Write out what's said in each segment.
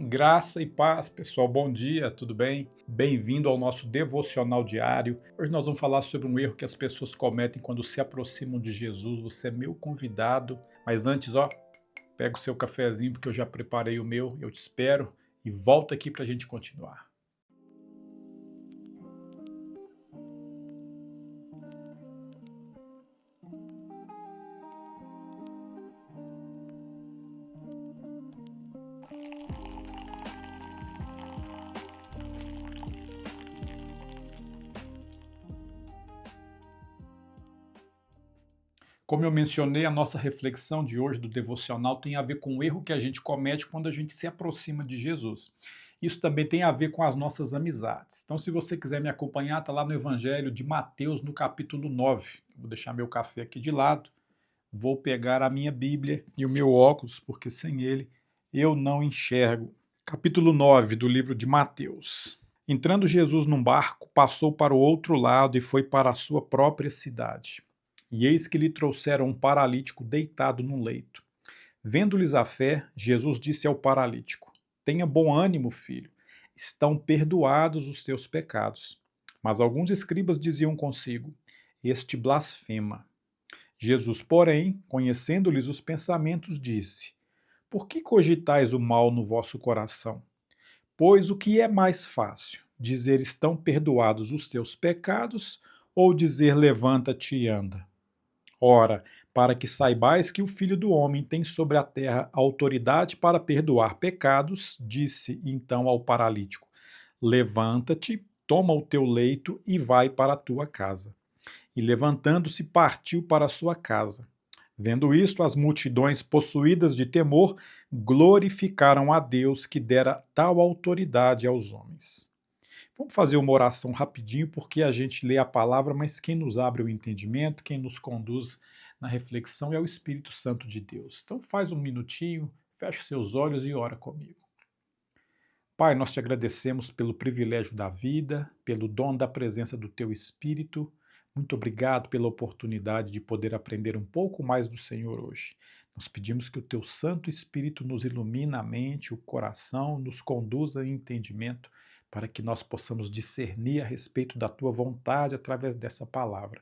Graça e paz, pessoal. Bom dia, tudo bem? Bem-vindo ao nosso devocional diário. Hoje nós vamos falar sobre um erro que as pessoas cometem quando se aproximam de Jesus. Você é meu convidado, mas antes, pega o seu cafezinho porque eu já preparei o meu. Eu te espero e volta aqui para a gente continuar. Como eu mencionei, a nossa reflexão de hoje do devocional tem a ver com o erro que a gente comete quando a gente se aproxima de Jesus. Isso também tem a ver com as nossas amizades. Então, se você quiser me acompanhar, está lá no Evangelho de Mateus, no capítulo 9. Vou deixar meu café aqui de lado, vou pegar a minha Bíblia e o meu óculos, porque sem ele eu não enxergo. Capítulo 9 do livro de Mateus. Entrando Jesus num barco, passou para o outro lado e foi para a sua própria cidade. E eis que lhe trouxeram um paralítico deitado num leito. Vendo-lhes a fé, Jesus disse ao paralítico: Tenha bom ânimo, filho, estão perdoados os teus pecados. Mas alguns escribas diziam consigo: Este blasfema. Jesus, porém, conhecendo-lhes os pensamentos, disse: Por que cogitais o mal no vosso coração? Pois o que é mais fácil, dizer estão perdoados os teus pecados, ou dizer levanta-te e anda? Ora, para que saibais que o Filho do Homem tem sobre a terra autoridade para perdoar pecados, disse então ao paralítico: Levanta-te, toma o teu leito e vai para a tua casa. E levantando-se, partiu para a sua casa. Vendo isto, as multidões, possuídas de temor, glorificaram a Deus que dera tal autoridade aos homens. Vamos fazer uma oração rapidinho, porque a gente lê a palavra, mas quem nos abre o entendimento, quem nos conduz na reflexão é o Espírito Santo de Deus. Então faz um minutinho, fecha seus olhos e ora comigo. Pai, nós te agradecemos pelo privilégio da vida, pelo dom da presença do teu Espírito. Muito obrigado pela oportunidade de poder aprender um pouco mais do Senhor hoje. Nós pedimos que o teu Santo Espírito nos ilumine a mente, o coração, nos conduza em entendimento, para que nós possamos discernir a respeito da tua vontade através dessa palavra.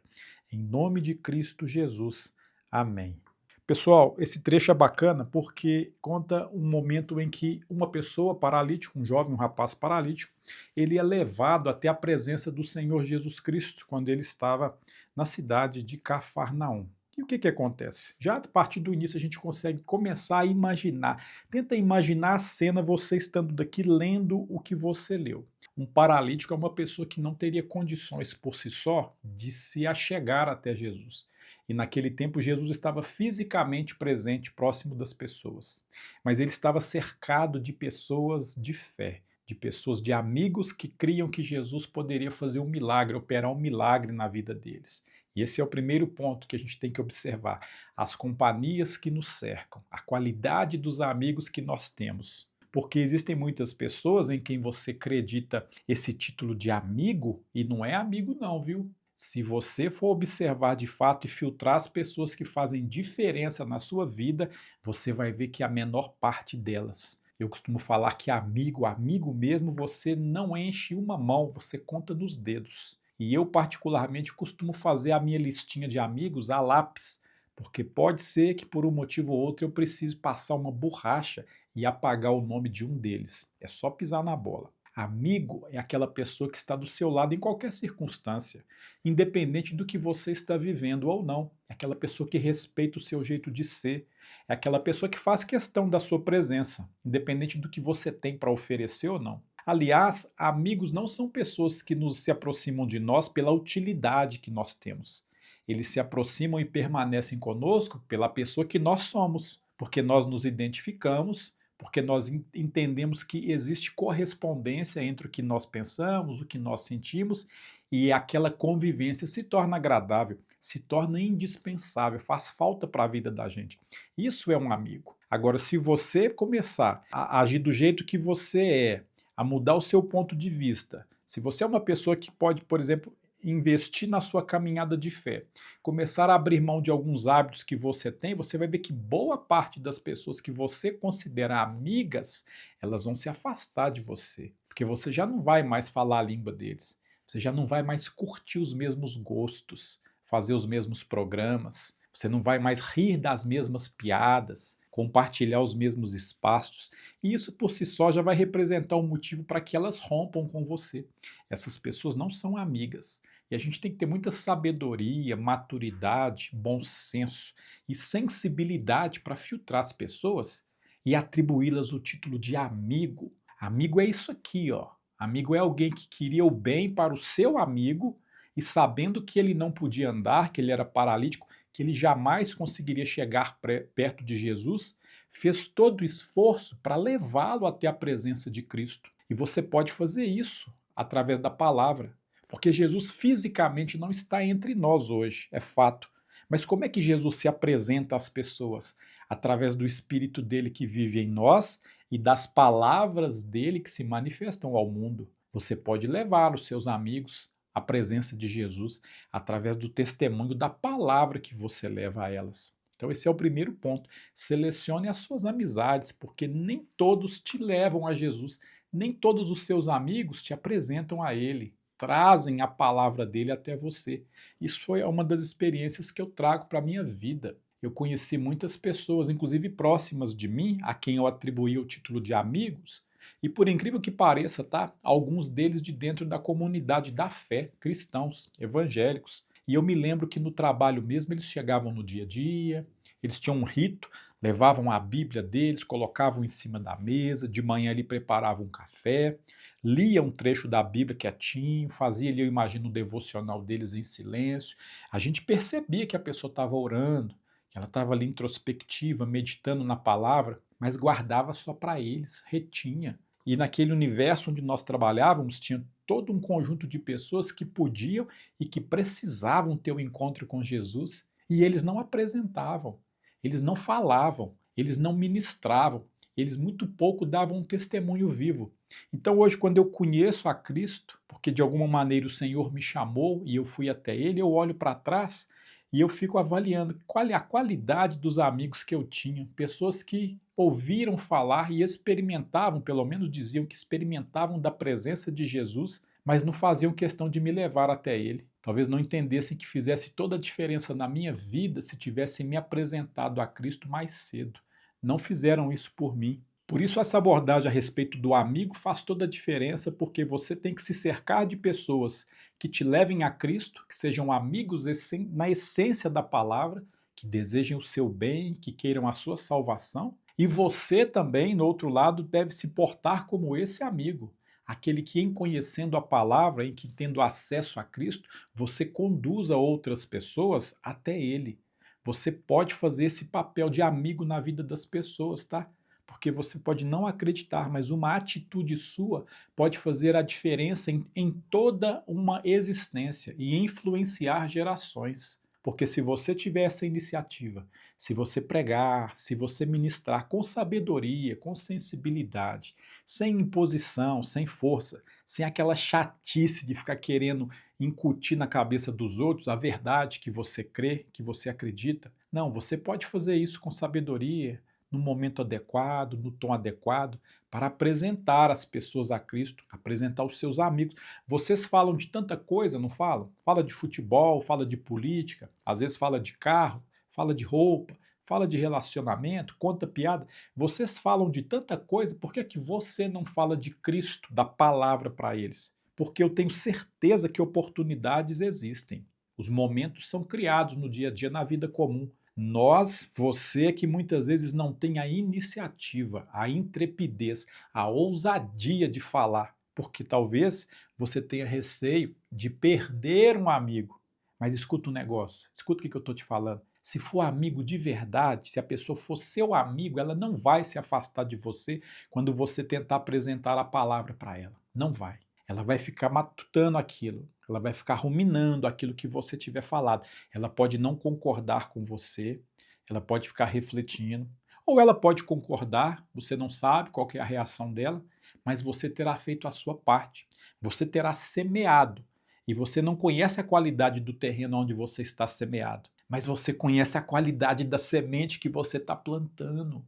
Em nome de Cristo Jesus. Amém. Pessoal, esse trecho é bacana porque conta um momento em que uma pessoa paralítica, um jovem, um rapaz paralítico, ele é levado até a presença do Senhor Jesus Cristo quando ele estava na cidade de Cafarnaum. E o que acontece? Já a partir do início a gente consegue começar a imaginar. Tenta imaginar a cena você estando daqui lendo o que você leu. Um paralítico é uma pessoa que não teria condições por si só de se achegar até Jesus. E naquele tempo Jesus estava fisicamente presente, próximo das pessoas. Mas ele estava cercado de pessoas de fé, de pessoas, de amigos que criam que Jesus poderia fazer um milagre, operar um milagre na vida deles. E esse é o primeiro ponto que a gente tem que observar: as companhias que nos cercam, a qualidade dos amigos que nós temos. Porque existem muitas pessoas em quem você acredita esse título de amigo e não é amigo não, viu? Se você for observar de fato e filtrar as pessoas que fazem diferença na sua vida, você vai ver que a menor parte delas. Eu costumo falar que amigo, amigo mesmo, você não enche uma mão, você conta nos dedos. E eu, particularmente, costumo fazer a minha listinha de amigos a lápis, porque pode ser que por um motivo ou outro eu precise passar uma borracha e apagar o nome de um deles. É só pisar na bola. Amigo é aquela pessoa que está do seu lado em qualquer circunstância, independente do que você está vivendo ou não. É aquela pessoa que respeita o seu jeito de ser. É aquela pessoa que faz questão da sua presença, independente do que você tem para oferecer ou não. Aliás, amigos não são pessoas que se aproximam de nós pela utilidade que nós temos. Eles se aproximam e permanecem conosco pela pessoa que nós somos, porque nós nos identificamos, porque nós entendemos que existe correspondência entre o que nós pensamos, o que nós sentimos, e aquela convivência se torna agradável, se torna indispensável, faz falta para a vida da gente. Isso é um amigo. Agora, se você começar a agir do jeito que você é, a mudar o seu ponto de vista, se você é uma pessoa que pode, por exemplo, investir na sua caminhada de fé, começar a abrir mão de alguns hábitos que você tem, você vai ver que boa parte das pessoas que você considera amigas, elas vão se afastar de você, porque você já não vai mais falar a língua deles, você já não vai mais curtir os mesmos gostos, fazer os mesmos programas, você não vai mais rir das mesmas piadas, compartilhar os mesmos espaços, e isso por si só já vai representar um motivo para que elas rompam com você. Essas pessoas não são amigas. E a gente tem que ter muita sabedoria, maturidade, bom senso e sensibilidade para filtrar as pessoas e atribuí-las o título de amigo. Amigo é isso aqui, ó. Amigo é alguém que queria o bem para o seu amigo e sabendo que ele não podia andar, que ele era paralítico, que ele jamais conseguiria chegar perto de Jesus, fez todo o esforço para levá-lo até a presença de Cristo. E você pode fazer isso através da palavra. Porque Jesus fisicamente não está entre nós hoje, é fato. Mas como é que Jesus se apresenta às pessoas? Através do Espírito dele que vive em nós e das palavras dele que se manifestam ao mundo. Você pode levar os seus amigos à presença de Jesus através do testemunho da palavra que você leva a elas. Então, esse é o primeiro ponto. Selecione as suas amizades, porque nem todos te levam a Jesus, nem todos os seus amigos te apresentam a Ele, trazem a palavra dele até você. Isso foi uma das experiências que eu trago para a minha vida. Eu conheci muitas pessoas, inclusive próximas de mim, a quem eu atribuí o título de amigos, e por incrível que pareça, tá? Alguns deles de dentro da comunidade da fé, cristãos, evangélicos. E eu me lembro que no trabalho mesmo eles chegavam no dia a dia, eles tinham um rito, levavam a Bíblia deles, colocavam em cima da mesa, de manhã ele preparava um café, lia um trecho da Bíblia quietinho, fazia ali, eu imagino, o devocional deles em silêncio. A gente percebia que a pessoa estava orando, que ela estava ali introspectiva, meditando na palavra, mas guardava só para eles, retinha. E naquele universo onde nós trabalhávamos, tinha todo um conjunto de pessoas que podiam e que precisavam ter o um encontro com Jesus, e eles não apresentavam, eles não falavam, eles não ministravam, eles muito pouco davam um testemunho vivo. Então hoje, quando eu conheço a Cristo, porque de alguma maneira o Senhor me chamou e eu fui até Ele, eu olho para trás e eu fico avaliando qual é a qualidade dos amigos que eu tinha, pessoas que ouviram falar e experimentavam, pelo menos diziam que experimentavam da presença de Jesus, mas não faziam questão de me levar até Ele. Talvez não entendessem que fizesse toda a diferença na minha vida se tivessem me apresentado a Cristo mais cedo. Não fizeram isso por mim. Por isso, essa abordagem a respeito do amigo faz toda a diferença, porque você tem que se cercar de pessoas que te levem a Cristo, que sejam amigos na essência da palavra, que desejem o seu bem, que queiram a sua salvação. E você também, no outro lado, deve se portar como esse amigo, aquele que, em conhecendo a palavra, em que tendo acesso a Cristo, você conduza outras pessoas até Ele. Você pode fazer esse papel de amigo na vida das pessoas, tá? Porque você pode não acreditar, mas uma atitude sua pode fazer a diferença em toda uma existência e influenciar gerações. Porque se você tiver essa iniciativa, se você pregar, se você ministrar com sabedoria, com sensibilidade, sem imposição, sem força, sem aquela chatice de ficar querendo incutir na cabeça dos outros a verdade que você crê, que você acredita. Não, você pode fazer isso com sabedoria, no momento adequado, no tom adequado, para apresentar as pessoas a Cristo, apresentar os seus amigos. Vocês falam de tanta coisa, não falam? Fala de futebol, fala de política, às vezes fala de carro, fala de roupa, fala de relacionamento, conta piada. Vocês falam de tanta coisa, por que é que você não fala de Cristo, da palavra para eles? Porque eu tenho certeza que oportunidades existem. Os momentos são criados no dia a dia, na vida comum. Nós, você que muitas vezes não tem a iniciativa, a intrepidez, a ousadia de falar, porque talvez você tenha receio de perder um amigo. Mas escuta um negócio, escuta o que eu estou te falando. Se for amigo de verdade, se a pessoa for seu amigo, ela não vai se afastar de você quando você tentar apresentar a palavra para ela. Não vai. Ela vai ficar matutando aquilo, ela vai ficar ruminando aquilo que você tiver falado. Ela pode não concordar com você, ela pode ficar refletindo, ou ela pode concordar, você não sabe qual que é a reação dela, mas você terá feito a sua parte, você terá semeado. E você não conhece a qualidade do terreno onde você está semeado, mas você conhece a qualidade da semente que você está plantando.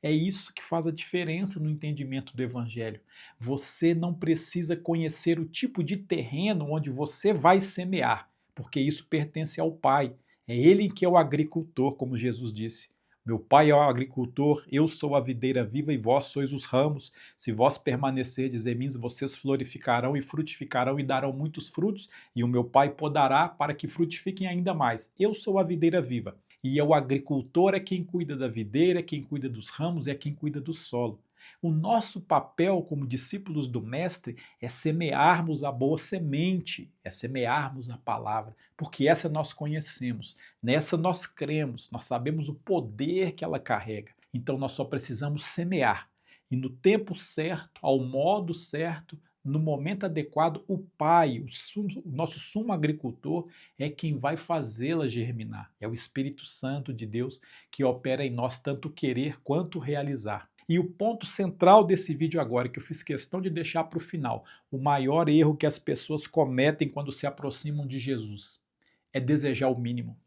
É isso que faz a diferença no entendimento do Evangelho. Você não precisa conhecer o tipo de terreno onde você vai semear, porque isso pertence ao Pai. É Ele que é o agricultor, como Jesus disse. Meu Pai é o agricultor, eu sou a videira viva e vós sois os ramos. Se vós permanecerdes em mim, vocês florificarão e frutificarão e darão muitos frutos, e o meu Pai podará para que frutifiquem ainda mais. Eu sou a videira viva. E o agricultor é quem cuida da videira, é quem cuida dos ramos, é quem cuida do solo. O nosso papel como discípulos do Mestre é semearmos a boa semente, é semearmos a palavra, porque essa nós conhecemos, nessa nós cremos, nós sabemos o poder que ela carrega. Então nós só precisamos semear. E no tempo certo, ao modo certo, no momento adequado, o Pai, o nosso sumo agricultor, é quem vai fazê-la germinar. É o Espírito Santo de Deus que opera em nós tanto querer quanto realizar. E o ponto central desse vídeo agora, que eu fiz questão de deixar para o final, o maior erro que as pessoas cometem quando se aproximam de Jesus, é desejar o mínimo.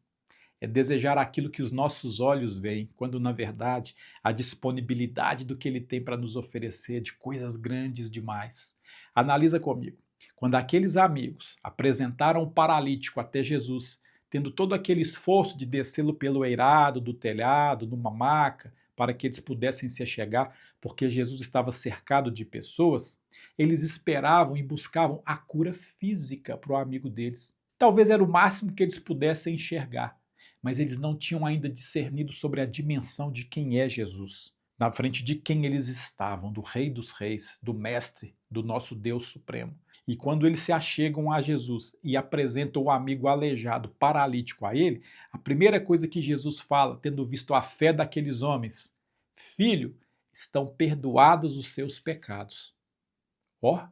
É desejar aquilo que os nossos olhos veem, quando na verdade a disponibilidade do que ele tem para nos oferecer é de coisas grandes demais. Analisa comigo. Quando aqueles amigos apresentaram o paralítico até Jesus, tendo todo aquele esforço de descê-lo pelo eirado do telhado, numa maca, para que eles pudessem se achegar, porque Jesus estava cercado de pessoas, eles esperavam e buscavam a cura física para o amigo deles. Talvez era o máximo que eles pudessem enxergar, mas eles não tinham ainda discernido sobre a dimensão de quem é Jesus, na frente de quem eles estavam, do Rei dos Reis, do Mestre, do nosso Deus Supremo. E quando eles se achegam a Jesus e apresentam o amigo aleijado, paralítico a ele, a primeira coisa que Jesus fala, tendo visto a fé daqueles homens: Filho, estão perdoados os seus pecados. Ó,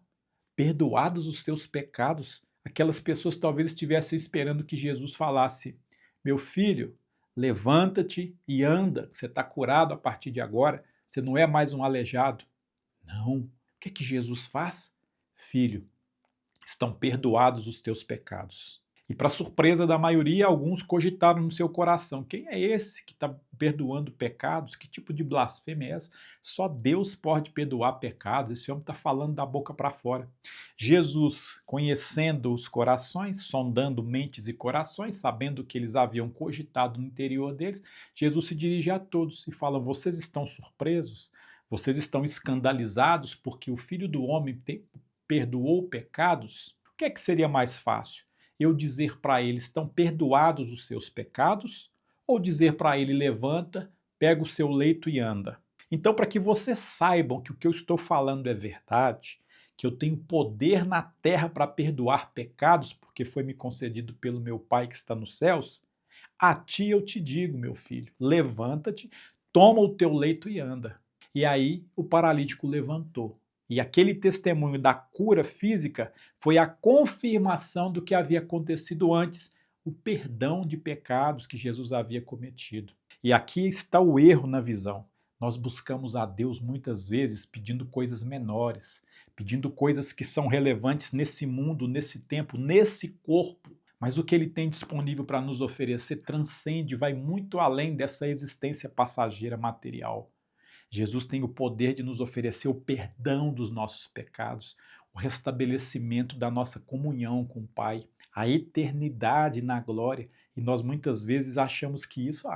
perdoados os teus pecados. Aquelas pessoas talvez estivessem esperando que Jesus falasse: Meu filho, levanta-te e anda, você está curado a partir de agora, você não é mais um aleijado. Não. O que é que Jesus faz? Filho, estão perdoados os teus pecados. E para surpresa da maioria, alguns cogitaram no seu coração: quem é esse que está perdoando pecados? Que tipo de blasfêmia é essa? Só Deus pode perdoar pecados, esse homem está falando da boca para fora. Jesus, conhecendo os corações, sondando mentes e corações, sabendo que eles haviam cogitado no interior deles, Jesus se dirige a todos e fala: vocês estão surpresos? Vocês estão escandalizados porque o Filho do Homem perdoou pecados? O que é que seria mais fácil? Eu dizer para ele: estão perdoados os seus pecados? Ou dizer para ele: levanta, pega o seu leito e anda? Então, para que vocês saibam que o que eu estou falando é verdade, que eu tenho poder na terra para perdoar pecados, porque foi me concedido pelo meu Pai que está nos céus, a ti eu te digo, meu filho, levanta-te, toma o teu leito e anda. E aí o paralítico levantou. E aquele testemunho da cura física foi a confirmação do que havia acontecido antes, o perdão de pecados que Jesus havia cometido. E aqui está o erro na visão. Nós buscamos a Deus muitas vezes pedindo coisas menores, pedindo coisas que são relevantes nesse mundo, nesse tempo, nesse corpo. Mas o que ele tem disponível para nos oferecer transcende, vai muito além dessa existência passageira material. Jesus tem o poder de nos oferecer o perdão dos nossos pecados, o restabelecimento da nossa comunhão com o Pai, a eternidade na glória. E nós muitas vezes achamos que isso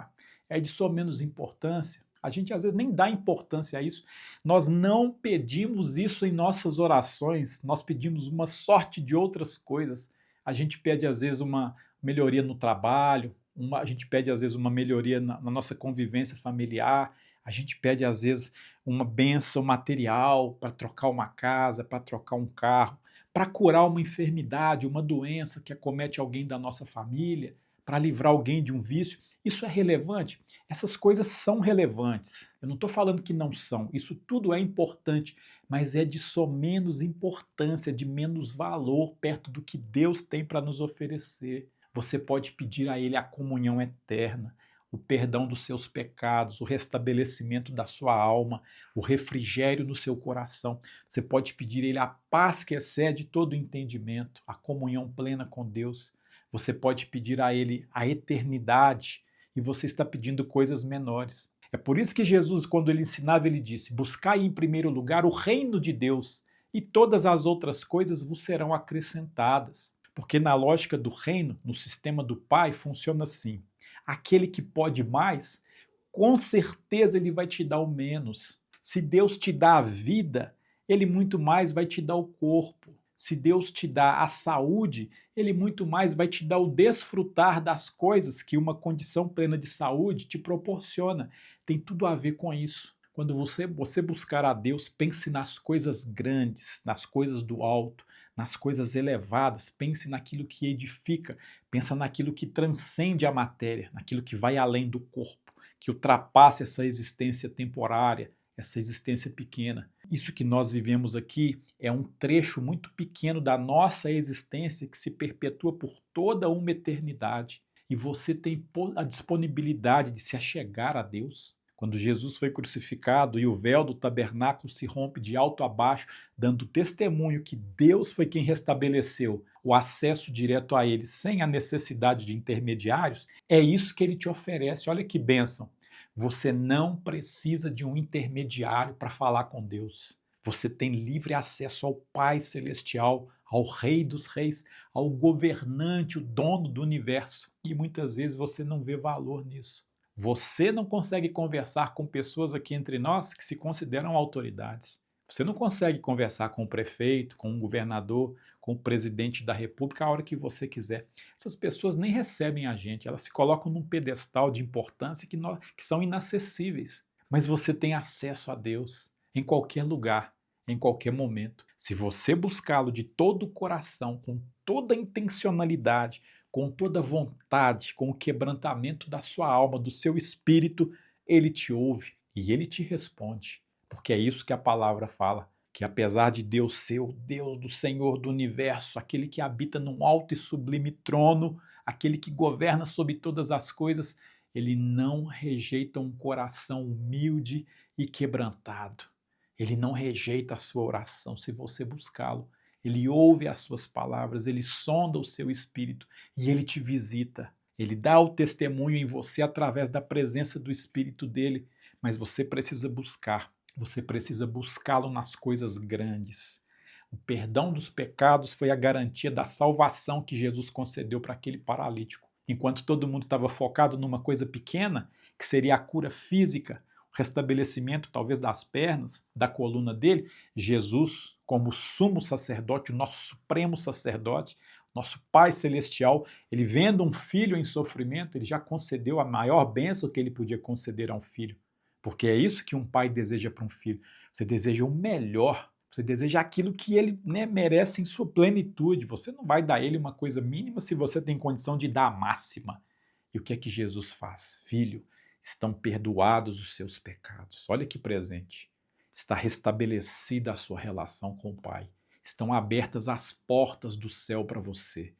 é de sua menos importância. A gente às vezes nem dá importância a isso. Nós não pedimos isso em nossas orações, nós pedimos uma sorte de outras coisas. A gente pede às vezes uma melhoria no trabalho, a gente pede às vezes uma melhoria na nossa convivência familiar, a gente pede às vezes uma bênção material para trocar uma casa, para trocar um carro, para curar uma enfermidade, uma doença que acomete alguém da nossa família, para livrar alguém de um vício. Isso é relevante? Essas coisas são relevantes. Eu não estou falando que não são. Isso tudo é importante, mas é de só menos importância, de menos valor perto do que Deus tem para nos oferecer. Você pode pedir a Ele a comunhão eterna, o perdão dos seus pecados, o restabelecimento da sua alma, o refrigério no seu coração. Você pode pedir a Ele a paz que excede todo o entendimento, a comunhão plena com Deus. Você pode pedir a Ele a eternidade e você está pedindo coisas menores. É por isso que Jesus, quando ele ensinava, ele disse: buscai em primeiro lugar o reino de Deus e todas as outras coisas vos serão acrescentadas. Porque na lógica do reino, no sistema do Pai, funciona assim: aquele que pode mais, com certeza ele vai te dar o menos. Se Deus te dá a vida, ele muito mais vai te dar o corpo. Se Deus te dá a saúde, ele muito mais vai te dar o desfrutar das coisas que uma condição plena de saúde te proporciona. Tem tudo a ver com isso. Quando você buscar a Deus, pense nas coisas grandes, nas coisas do alto, nas coisas elevadas, pense naquilo que edifica, pensa naquilo que transcende a matéria, naquilo que vai além do corpo, que ultrapassa essa existência temporária, essa existência pequena. Isso que nós vivemos aqui é um trecho muito pequeno da nossa existência que se perpetua por toda uma eternidade. E você tem a disponibilidade de se achegar a Deus. Quando Jesus foi crucificado e o véu do tabernáculo se rompe de alto a baixo, dando testemunho que Deus foi quem restabeleceu o acesso direto a Ele sem a necessidade de intermediários, é isso que Ele te oferece. Olha que bênção! Você não precisa de um intermediário para falar com Deus. Você tem livre acesso ao Pai Celestial, ao Rei dos Reis, ao governante, o dono do universo. E muitas vezes você não vê valor nisso. Você não consegue conversar com pessoas aqui entre nós que se consideram autoridades. Você não consegue conversar com o prefeito, com o governador, com o presidente da república a hora que você quiser. Essas pessoas nem recebem a gente, elas se colocam num pedestal de importância que são inacessíveis. Mas você tem acesso a Deus em qualquer lugar, em qualquer momento. Se você buscá-lo de todo o coração, com toda a intencionalidade, com toda a vontade, com o quebrantamento da sua alma, do seu espírito, ele te ouve e ele te responde. Porque é isso que a palavra fala, que apesar de Deus ser o Deus do Senhor do universo, aquele que habita num alto e sublime trono, aquele que governa sobre todas as coisas, ele não rejeita um coração humilde e quebrantado. Ele não rejeita a sua oração se você buscá-lo. Ele ouve as suas palavras, ele sonda o seu espírito e ele te visita. Ele dá o testemunho em você através da presença do espírito dele, mas você precisa buscar. Você precisa buscá-lo nas coisas grandes. O perdão dos pecados foi a garantia da salvação que Jesus concedeu para aquele paralítico. Enquanto todo mundo estava focado numa coisa pequena, que seria a cura física, o restabelecimento talvez das pernas, da coluna dele, Jesus, como sumo sacerdote, o nosso supremo sacerdote, nosso Pai Celestial, ele vendo um filho em sofrimento, ele já concedeu a maior bênção que ele podia conceder a um filho. Porque é isso que um pai deseja para um filho. Você deseja o melhor, você deseja aquilo que ele merece em sua plenitude. Você não vai dar a ele uma coisa mínima se você tem condição de dar a máxima. E o que é que Jesus faz? Filho, estão perdoados os seus pecados. Olha que presente. Está restabelecida a sua relação com o Pai. Estão abertas as portas do céu para você.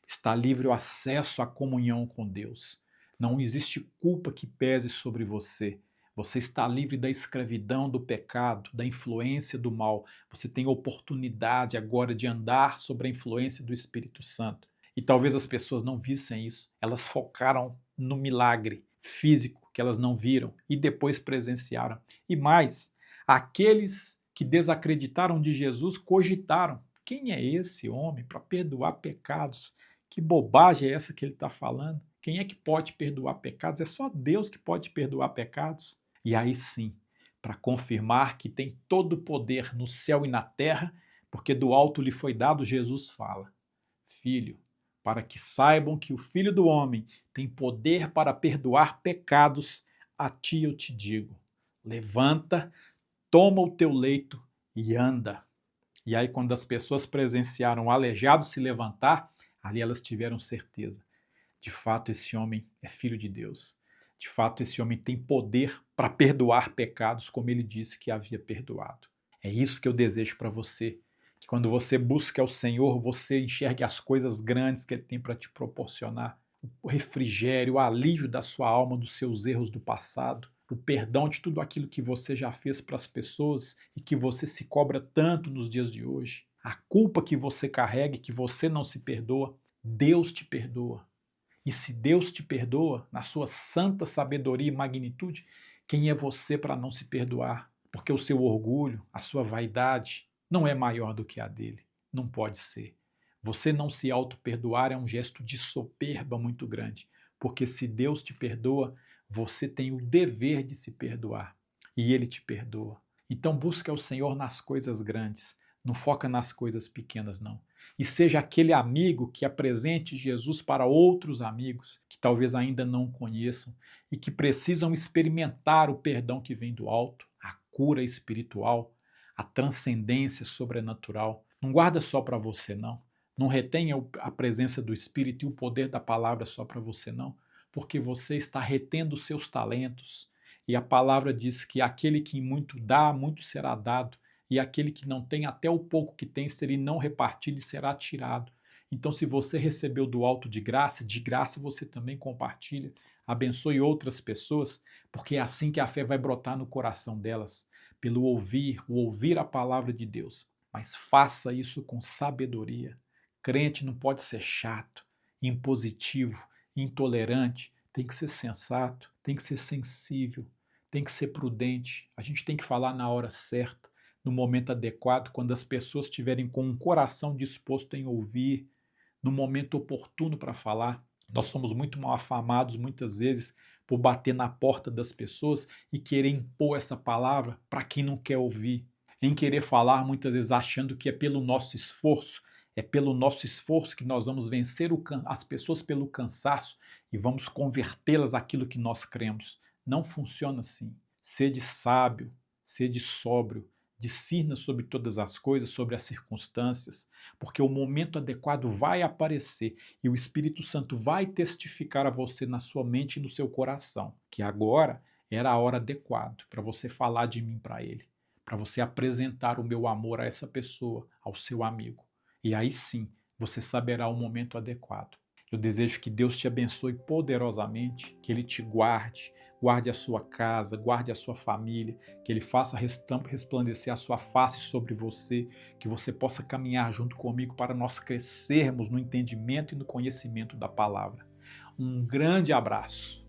Está livre o acesso à comunhão com Deus. Não existe culpa que pese sobre você. Você está livre da escravidão, do pecado, da influência do mal. Você tem oportunidade agora de andar sob a influência do Espírito Santo. E talvez as pessoas não vissem isso. Elas focaram no milagre físico que elas não viram e depois presenciaram. E mais, aqueles que desacreditaram de Jesus cogitaram: quem é esse homem para perdoar pecados? Que bobagem é essa que ele está falando? Quem é que pode perdoar pecados? É só Deus que pode perdoar pecados. E aí sim, para confirmar que tem todo o poder no céu e na terra, porque do alto lhe foi dado, Jesus fala: Filho, para que saibam que o Filho do Homem tem poder para perdoar pecados, a ti eu te digo: levanta, toma o teu leito e anda. E aí, quando as pessoas presenciaram o aleijado se levantar, ali elas tiveram certeza: de fato, esse homem é filho de Deus. De fato, esse homem tem poder para perdoar pecados, como ele disse que havia perdoado. É isso que eu desejo para você. Que quando você busca o Senhor, você enxergue as coisas grandes que Ele tem para te proporcionar. o refrigério, o alívio da sua alma, dos seus erros do passado, o perdão de tudo aquilo que você já fez para as pessoas e que você se cobra tanto nos dias de hoje, a culpa que você carrega e que você não se perdoa, Deus te perdoa. E se Deus te perdoa, na sua santa sabedoria e magnitude, quem é você para não se perdoar? Porque o seu orgulho, a sua vaidade, não é maior do que a dele. Não pode ser. Você não se auto-perdoar é um gesto de soberba muito grande. Porque se Deus te perdoa, você tem o dever de se perdoar. E ele te perdoa. Então busca o Senhor nas coisas grandes. Não foca nas coisas pequenas, não. E seja aquele amigo que apresente Jesus para outros amigos que talvez ainda não o conheçam e que precisam experimentar o perdão que vem do alto, a cura espiritual, a transcendência sobrenatural. Não guarda só para você, não. Não retenha a presença do Espírito e o poder da palavra só para você, não, porque você está retendo os seus talentos. E a palavra diz que aquele que muito dá, muito será dado, e aquele que não tem, até o pouco que tem, se ele não repartir, lhe será tirado. Então, se você recebeu do alto de graça você também compartilha, abençoe outras pessoas, porque é assim que a fé vai brotar no coração delas, pelo ouvir, o ouvir a palavra de Deus. Mas faça isso com sabedoria. Crente não pode ser chato, impositivo, intolerante, tem que ser sensato, tem que ser sensível, tem que ser prudente. A gente tem que falar na hora certa, no momento adequado, quando as pessoas estiverem com um coração disposto em ouvir, no momento oportuno para falar. Nós somos muito mal afamados muitas vezes por bater na porta das pessoas e querer impor essa palavra para quem não quer ouvir, em querer falar muitas vezes achando que é pelo nosso esforço, é pelo nosso esforço que nós vamos vencer as pessoas pelo cansaço e vamos convertê-las àquilo que nós cremos. Não funciona assim. Sede sábio, sede sóbrio, discirna sobre todas as coisas, sobre as circunstâncias, porque o momento adequado vai aparecer e o Espírito Santo vai testificar a você na sua mente e no seu coração que agora era a hora adequada para você falar de mim para ele, para você apresentar o meu amor a essa pessoa, ao seu amigo. E aí sim, você saberá o momento adequado. Eu desejo que Deus te abençoe poderosamente, que Ele te guarde, guarde a sua casa, guarde a sua família, que Ele faça resplandecer a sua face sobre você, que você possa caminhar junto comigo para nós crescermos no entendimento e no conhecimento da palavra. Um grande abraço.